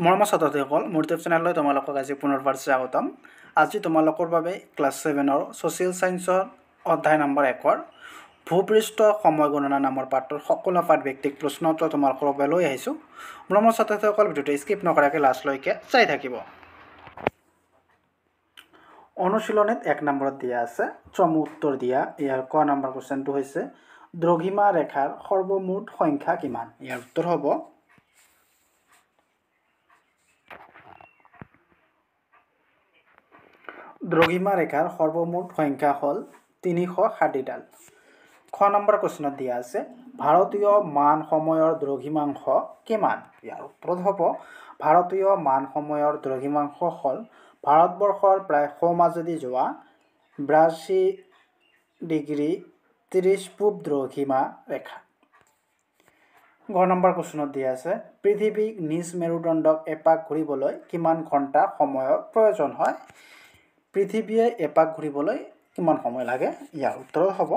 মৰমৰ ছাত্ৰ-ছাত্ৰীসকল, মোৰ ইউটিউব চেনেললৈ তোমালোকক আজি পুনৰবাৰ স্বাগতম। আজি তোমালোকৰ বাবে ক্লাছ 7ৰ ছ'চিয়েল ছায়েন্সৰ অধ্যায় নম্বৰ 1ৰ ভূপৃষ্ঠ সময় গণনা নামৰ পাঠটোৰ সকলো পাঠ ভিত্তিক প্ৰশ্ন উত্তৰ তোমালোকৰ বাবে লৈ আহিছোঁ। মৰমৰ ছাত্ৰ-ছাত্ৰীসকল, ভিডিঅ'টো স্কিপ নকৰাকৈ লাষ্টলৈকে চাই থাকিব। অনুশীলনীত 1 নম্বৰত দিয়া আছে চমু উত্তৰ দিয়া। ইয়াৰ ক নম্বৰ কুৱেশ্যনটো হৈছে দ্ৰঘিমা ৰেখাৰ সৰ্বমুঠ সংখ্যা কিমান? ইয়াৰ উত্তৰ হ'ব দ্ৰঘিমা ৰেখাৰ সৰ্বমুঠ সংখ্যা হ'ল 360ডাল। খ নম্বৰ কুৱেশ্যনত দিয়া আছে ভাৰতীয় মান সময়ৰ দ্ৰঘিমাংশ কিমান? ইয়াৰ উত্তৰ হ'ব ভাৰতীয় মান সময়ৰ দ্ৰঘিমাংশ হ'ল ভাৰতবৰ্ষৰ প্ৰায় সোঁমাজেদি যোৱা 82°30' পূব দ্ৰঘিমা ৰেখা। গ নম্বৰ কুৱেশ্যনত দিয়া আছে পৃথিৱীক নিজ মেৰুদণ্ডক এপাক ঘূৰিবলৈ কিমান ঘণ্টা সময়ৰ প্ৰয়োজন হয়? পৃথিৱীয়ে এপাক ঘূৰিবলৈ কিমান সময় লাগে? ইয়াৰ উত্তৰ হ'ব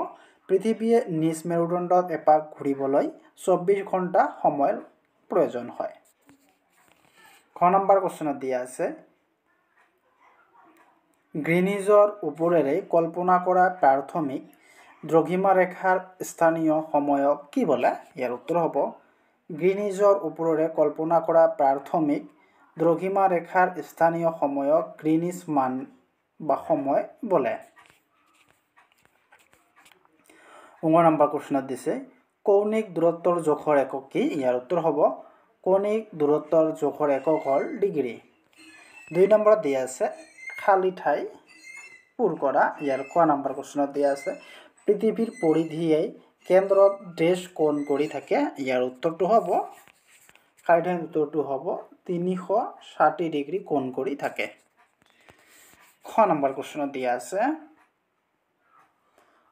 পৃথিৱীয়ে নিজ মেৰুদণ্ডত এপাক ঘূৰিবলৈ 24 ঘণ্টা সময়ৰ প্ৰয়োজন হয়। খ নম্বৰ কুৱেশ্যনত দিয়া আছে গ্ৰীনিজৰ ওপৰেৰে কল্পনা কৰা প্ৰাথমিক দ্ৰঘিমা ৰেখাৰ স্থানীয় সময়ক কি বোলে? ইয়াৰ উত্তৰ হ'ব গ্ৰীনিজৰ ওপৰেৰে কল্পনা কৰা প্ৰাথমিক দ্ৰঘিমা ৰেখাৰ স্থানীয় সময়ক গ্ৰীনিজ মান বা সময় বোলে। 9 নম্বৰ কুৱেশ্যনত দিছে কৌণিক দূৰত্বৰ জোখৰ একক কি? ইয়াৰ উত্তৰ হ'ব কৌণিক দূৰত্বৰ জোখৰ একক হ'ল ডিগ্ৰী। 2 নম্বৰত দিয়া আছে খালী ঠাই পূৰ কৰা। ইয়াৰ ক নম্বৰ কুৱেশ্যনত দিয়া আছে পৃথিৱীৰ পৰিধিয়ে কেন্দ্ৰত ডেশ কোণ কৰি থাকে। ইয়াৰ উত্তৰটো হ'ব খালী ঠাইৰ উত্তৰটো হ'ব 360° কোণ কৰি থাকে। খ নম্বৰ কুৱেশ্যনত দিয়া আছে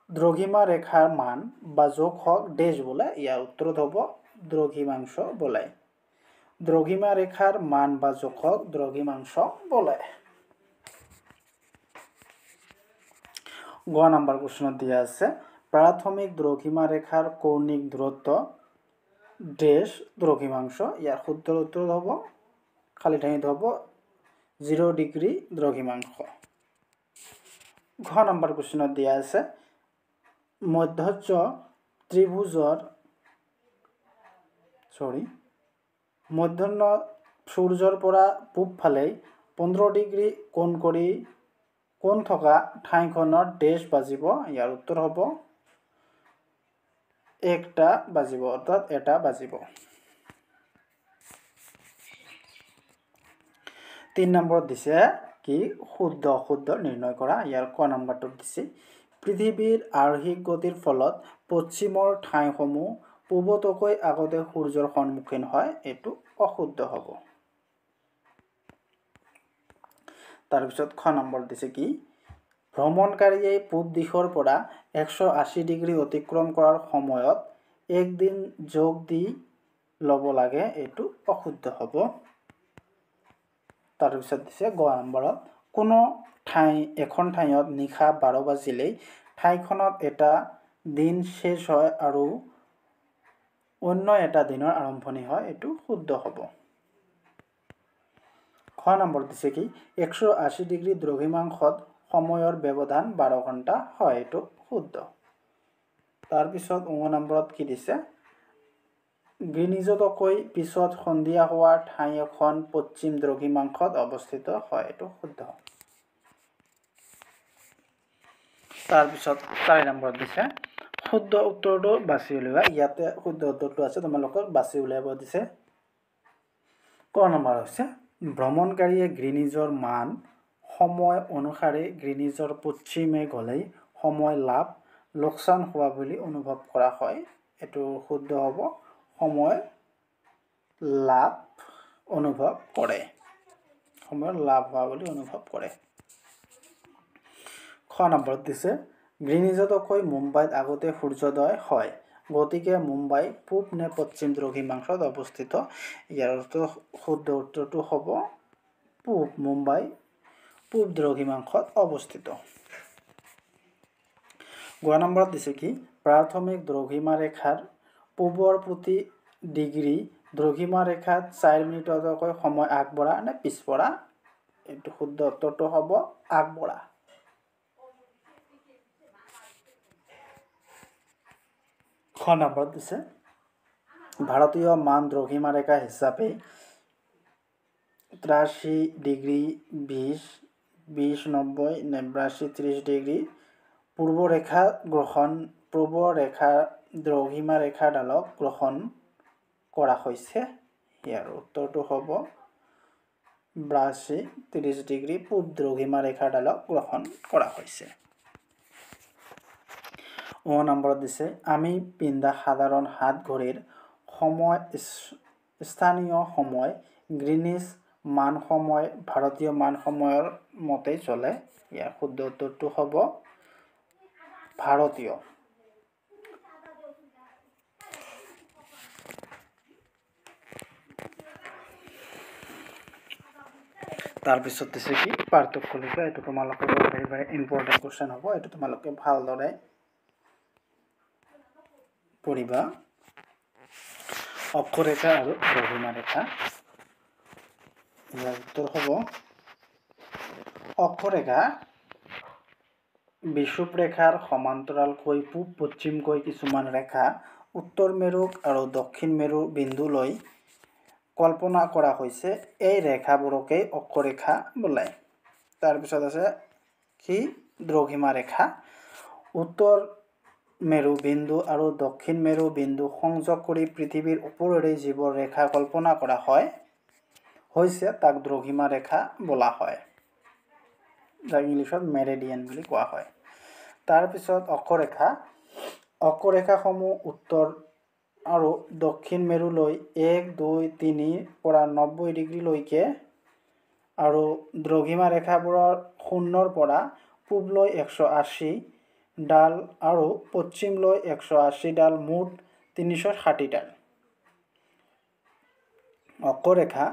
দ্ৰঘিমা ৰেখাৰ মান বা জোখক ডেশ বোলে। ইয়াৰ উত্তৰত হ'ব দ্ৰঘিমাংশ বোলে। দ্ৰঘিমা ৰেখাৰ মান বা জোখক দ্ৰঘিমাংশ বোলে। গ নম্বৰ কুৱেশ্যনত দিয়া আছে প্ৰাথমিক দ্ৰঘিমা ৰেখাৰ কৌণিক দূৰত্ব ডেশ দ্ৰঘিমাংশ। ইয়াৰ শুদ্ধ উত্তৰ হ'ব খালী ঠাইত হ'ব 0° দ্ৰঘিমাংশ। ঘ নম্বৰ কুৱেশ্যনত দিয়া আছে মধ্যজ ত্ৰিভুজৰ মধ্যাহ্ন সূৰ্যৰ পৰা পূবফালে 15° কোণ থকা ঠাইখনত ডেশ বাজিব। ইয়াৰ উত্তৰ হ'ব 1টা বাজিব, অৰ্থাৎ 1টা বাজিব। 3 নম্বৰত দিছে কি শুদ্ধ অশুদ্ধ নিৰ্ণয় কৰা। ইয়াৰ ক নম্বৰটোত দিছে পৃথিৱীৰ আৰ্হিক গতিৰ ফলত পশ্চিমৰ ঠাইসমূহ পূবতকৈ আগতে সূৰ্যৰ সন্মুখীন হয়। এইটো অশুদ্ধ হ'ব। তাৰপিছত খ নম্বৰ দিছে কি ভ্ৰমণকাৰীয়ে পূব দিশৰ পৰা 180° অতিক্ৰম কৰাৰ সময়ত 1 দিন যোগ দি ল'ব লাগে। এইটো অশুদ্ধ হ'ব। তাৰপিছত দিছে গ নম্বৰত কোনো এখন ঠাইত নিশা 12 বাজিলেই ঠাইখনত এটা দিন শেষ হয় আৰু অন্য এটা দিনৰ আৰম্ভণি হয়। এইটো শুদ্ধ হ'ব। খ নম্বৰ দিছে কি 180° দ্ৰঘিমাংশত সময়ৰ ব্যৱধান 12 ঘণ্টা হয়। এইটো শুদ্ধ। তাৰপিছত 9 নম্বৰত কি দিছে গ্ৰীনিজতকৈ পিছত সন্ধিয়া হোৱা ঠাই এখন পশ্চিম দ্ৰঘিমাংশত অৱস্থিত হয়। এইটো শুদ্ধ। তাৰপিছত 4 নম্বৰত দিছে শুদ্ধ উত্তৰটো বাছি উলিওৱা। ইয়াতে শুদ্ধ উত্তৰটো আছে, তোমালোকক বাছি উলিয়াব দিছে। ক নম্বৰ হৈছে ভ্ৰমণকাৰীয়ে গ্ৰীনিজৰ মান সময় অনুসাৰে গ্ৰীনিজৰ পশ্চিমে গ'লেই সময় লাভ লোকচান হোৱা বুলি অনুভৱ কৰা হয়। এইটো শুদ্ধ হ'ব সময় লাভ অনুভৱ কৰে। সময়ৰ লাভ হোৱা বুলি অনুভৱ কৰে। খ নম্বৰত দিছে গ্ৰীনিজতকৈ মুম্বাইত আগতে সূৰ্যোদয় হয়, গতিকে মুম্বাই পূব নে পশ্চিম দ্ৰঘিমাংশত অৱস্থিত? ইয়াৰ শুদ্ধ উত্তৰটো হ'ব পূব। মুম্বাই পূব দ্ৰঘিমাংশত অৱস্থিত। গ নম্বৰত দিছে কি প্ৰাথমিক দ্ৰঘিমা ৰেখাৰ পূবৰ প্ৰতি ডিগ্ৰী দ্ৰঘিমা ৰেখাত 4 মিনিটতকৈ সময় আগবঢ়া নে পিছপৰা এইটো শুদ্ধ উত্তৰটো হ'ব আগবঢ়া খ নম্বৰত দিছে ভাৰতীয় মান দ্ৰঘিমা ৰেখা হিচাপে 83 ডিগ্ৰী 20 90 89 30 ডিগ্ৰী পূৰ্ব ৰেখা দ্ৰঘিমা ৰেখাডালক গ্ৰহণ কৰা হৈছে ইয়াৰ উত্তৰটো হ'ব 82 30 ডিগ্ৰী পূব দ্ৰঘিমা ৰেখাডালক গ্ৰহণ কৰা হৈছে ও নম্বৰত দিছে আমি পিন্ধা সাধাৰণ হাত ঘড়ীৰ সময় স্থানীয় সময় গ্ৰীনিছ মান সময় ভাৰতীয় মান সময়ৰ মতে চলে ইয়াৰ শুদ্ধ উত্তৰটো হ'ব ভাৰতীয় তাৰপিছত দিছে কি পাৰ্থক্য লিখা এইটো তোমালোকৰ ভেৰি ভেৰি ইম্পৰ্টেণ্ট কোৱেশ্চন হ'ব এইটো তোমালোকে ভালদৰে পঢ়িবা অক্ষৰেখা আৰু দ্ৰঘিমা ৰেখা ইয়াৰ উত্তৰ হ'ব অক্ষৰেখা বিষুৱ ৰেখাৰ সমান্তৰালকৈ পূব পশ্চিমকৈ কিছুমান ৰেখা উত্তৰ মেৰু আৰু দক্ষিণ মেৰু বিন্দুলৈ কল্পনা কৰা হৈছে এই ৰেখাবোৰকে অক্ষৰেখা বোলায় তাৰপিছত আছে কি দ্ৰঘিমা ৰেখা উত্তৰ মেৰু বিন্দু আৰু দক্ষিণ মেৰু বিন্দু সংযোগ কৰি পৃথিৱীৰ ওপৰেৰে যিবোৰ ৰেখা কল্পনা কৰা হৈছে তাক দ্ৰঘিমা ৰেখা বোলা হয় যাক ইংলিছত মেৰিডিয়ান বুলি কোৱা হয় তাৰপিছত অক্ষৰেখাসমূহ উত্তৰ আৰু দক্ষিণ মেৰুলৈ 1 2 3 পৰা 90 ডিগ্ৰীলৈকে আৰু দ্ৰঘিমা ৰেখাবোৰৰ 0 পৰা পূবলৈ 180 ডাল আৰু পশ্চিমলৈ 180 ডাল মুঠ 360 ডাল অক্ষৰেখা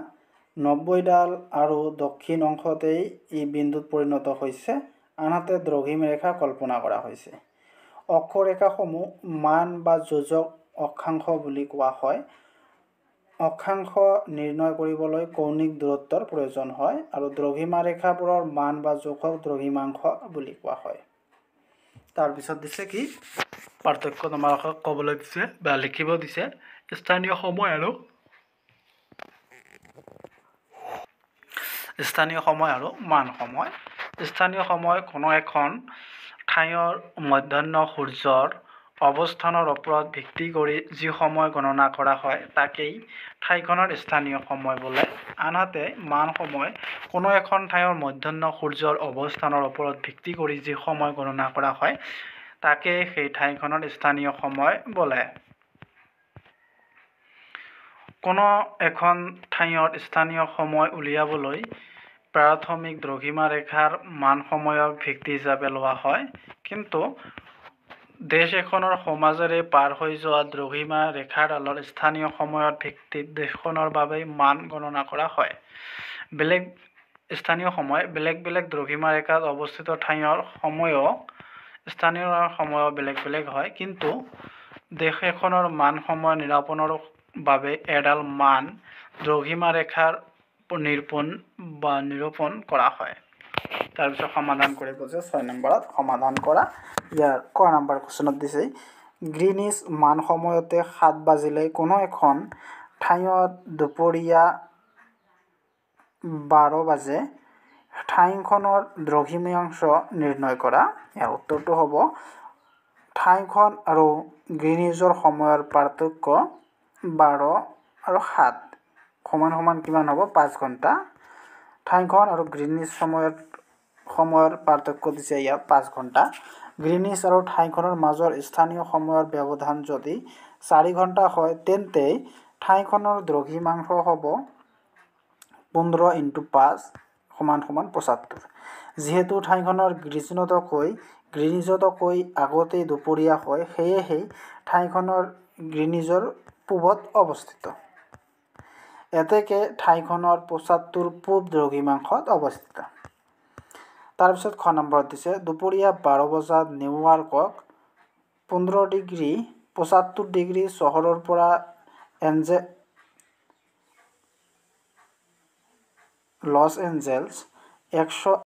90 ডাল আৰু দক্ষিণ অংশতেই ই বিন্দুত পৰিণত হৈছে আনহাতে দ্ৰঘিমা ৰেখা কল্পনা কৰা হৈছে অক্ষৰেখাসমূহ মান বা যোজক অক্ষাংশ বুলি কোৱা হয় অক্ষাংশ নিৰ্ণয় কৰিবলৈ কৌণিক দূৰত্বৰ প্ৰয়োজন হয় আৰু দ্ৰঘিমা ৰেখাবোৰৰ মান বা যোগক দ্ৰঘিমাংশ বুলি কোৱা হয় তাৰপিছত দিছে কি পাৰ্থক্য তোমালোকক ক'বলৈ দিছে বা লিখিব দিছে স্থানীয় সময় আৰু মান সময় স্থানীয় সময় কোনো এখন ঠাইৰ মধ্যাহ্ন সূৰ্যৰ অৱস্থানৰ ওপৰত ভিত্তি কৰি যি সময় গণনা কৰা হয় তাকেই ঠাইখনৰ স্থানীয় সময় বোলে আনহাতে মান সময় কোনো এখন ঠাইৰ মধ্যাহ্ন সূৰ্যৰ অৱস্থানৰ ওপৰত ভিত্তি কৰি যি সময় গণনা কৰা হয় তাকে সেই ঠাইখনৰ স্থানীয় সময় বোলে কোনো এখন ঠাইৰ স্থানীয় সময় উলিয়াবলৈ প্ৰাথমিক দ্ৰঘিমা ৰেখাৰ মান সময়ক ভিত্তি হিচাপে লোৱা হয় কিন্তু দেশ এখনৰ সমাজেৰে পাৰ হৈ যোৱা দ্ৰঘিমা ৰেখাডালৰ স্থানীয় সময়ৰ ভিত্তিত দেশখনৰ বাবে মান গণনা কৰা হয় স্থানীয় সময় বেলেগ বেলেগ দ্ৰঘিমা ৰেখাত অৱস্থিত ঠাইৰ স্থানীয় সময় বেলেগ বেলেগ হয় কিন্তু দেশ এখনৰ মান সময় নিৰূপণৰ বাবে এডাল মান দ্ৰঘিমা ৰেখাৰ নিৰূপণ কৰা হয় তাৰপিছত সমাধান কৰিব যে 6 নম্বৰত সমাধান কৰা ইয়াৰ ক নম্বৰ কোৱেশ্চনত দিছে গ্ৰীনিছ মান সময়তে 7 বাজিলে কোনো এখন ঠাইত দুপৰীয়া 12 বাজে ঠাইখনৰ দ্ৰঘিমাংশ নিৰ্ণয় কৰা ইয়াৰ উত্তৰটো হ'ব ঠাইখন আৰু গ্ৰীনিজৰ সময়ৰ পাৰ্থক্য 12 আৰু 7 সমান সমান কিমান হ'ব 5 ঘণ্টা ঠাইখন আৰু গ্ৰীনিজ সময়ৰ পাৰ্থক্য দিছে ইয়াত 5 ঘণ্টা গ্ৰীনিজ আৰু ঠাইখনৰ মাজৰ স্থানীয় সময়ৰ ব্যৱধান যদি 4 ঘণ্টা হয় তেন্তে ঠাইখনৰ দ্ৰঘিমাংশ হ'ব 15 × 5 সমান সমান 75 যেহেতু ঠাইখনৰ গ্ৰীনিজতকৈ আগতেই দুপৰীয়া হয় সেয়েহে ঠাইখনৰ গ্ৰীনিজৰ পূবত অৱস্থিত এতেকে ঠাইখনৰ 75 পূব দ্ৰঘিমাংশত অৱস্থিত তাৰপিছত খ নম্বৰত দিছে দুপৰীয়া 12 বজাত নিউয়ৰ্কক 75 ডিগ্ৰী চহৰৰ পৰা লছ এঞ্জেলছ 100